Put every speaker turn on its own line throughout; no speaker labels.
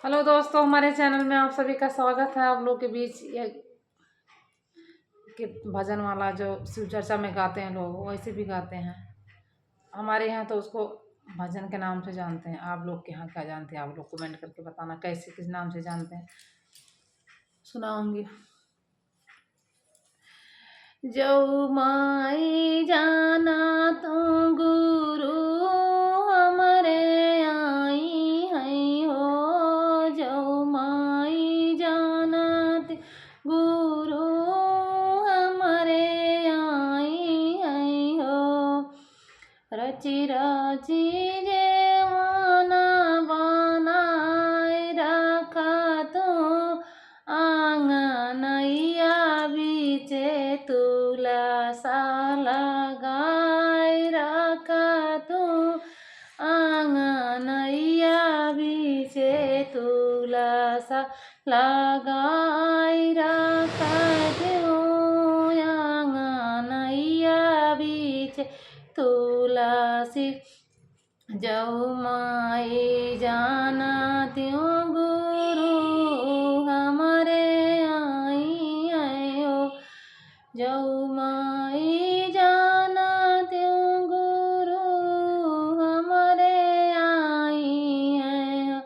Hello दोस्तों, हमारे channel में आप सभी का स्वागत है। आप लोग के बीच ये कि भजन वाला जो शिव चर्चा में गाते हैं लोग वैसे भी गाते हैं। हमारे यहाँ तो उसको भजन के नाम से जानते हैं। आप लोग के यहाँ क्या जानते हैं? आप लोग कमेंट करके बताना कैसे किस नाम से जानते हैं। सुनाऊंगी। जो माई जाना तो गुरु हमरे आई है हो। जो माई जाना गुरु हमरे आई है हो। रची रची जेवाना बनाए रखा तो आंगनैया बीचे तुला सा लगाए रखा तो आंगनैया बीचे तुला सा लगाए रखा तो आंगनैया बीचे तुलसी। जो माई जाना त्यों गुरु हमारे आई है हो। जो माई जाना त्यों गुरु हमारे आई है हो।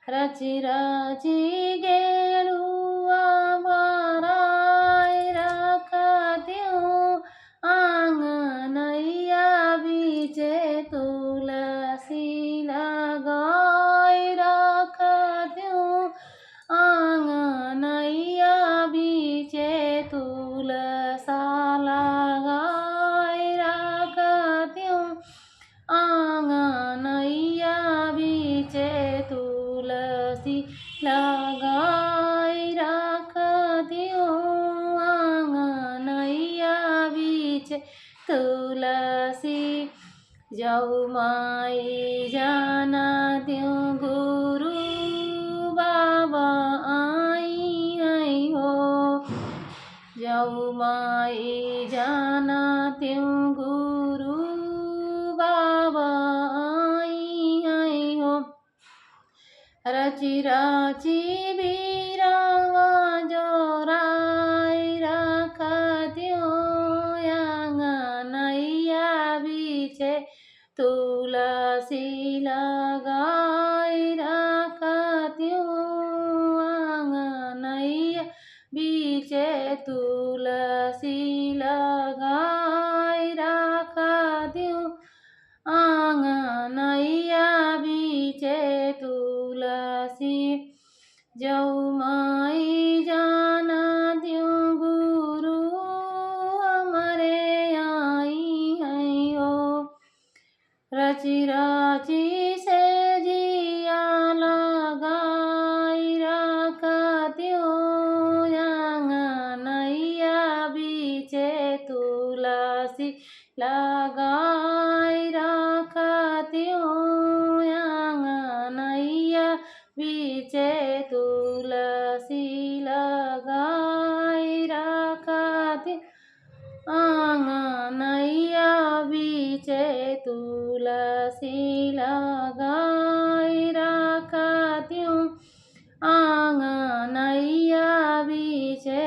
रची रची गेरुआ भराए रखा त्यों आंगनैया बीचे तुलसी लगाए रखा त्यों आंगनैया बीचे तुलसा लगाए रखा त्यों आंगनैया बीचे तुलसी लगाए रखा त्यों आंगनैया बीचे तुलसी। जो माई जाना त्यों गुरु बाबा आई है हो। जो माई जाना त्यों गुरु बाबा आई है हो। रची रची बीरावा जोराई रखा त्यों आंगनैया बीचे तुलसी लगाए रखा त्यों आंगनैया बीचे तुलसी लगाए रखा त्यों आंगनैया बीचे तुलसी। जो माई जाना त्यों गुरु हमारे आई है हो। रची रची से जिया लगाई रखा त्यों आंगनैया बीचे तुलसी लगाए रखा त्यों आंगनैया बीचे तुलसी लगाए रखा त्यों आंगनैया बीचे तुलसी लगाए रखा त्यों आंगनैया बीचे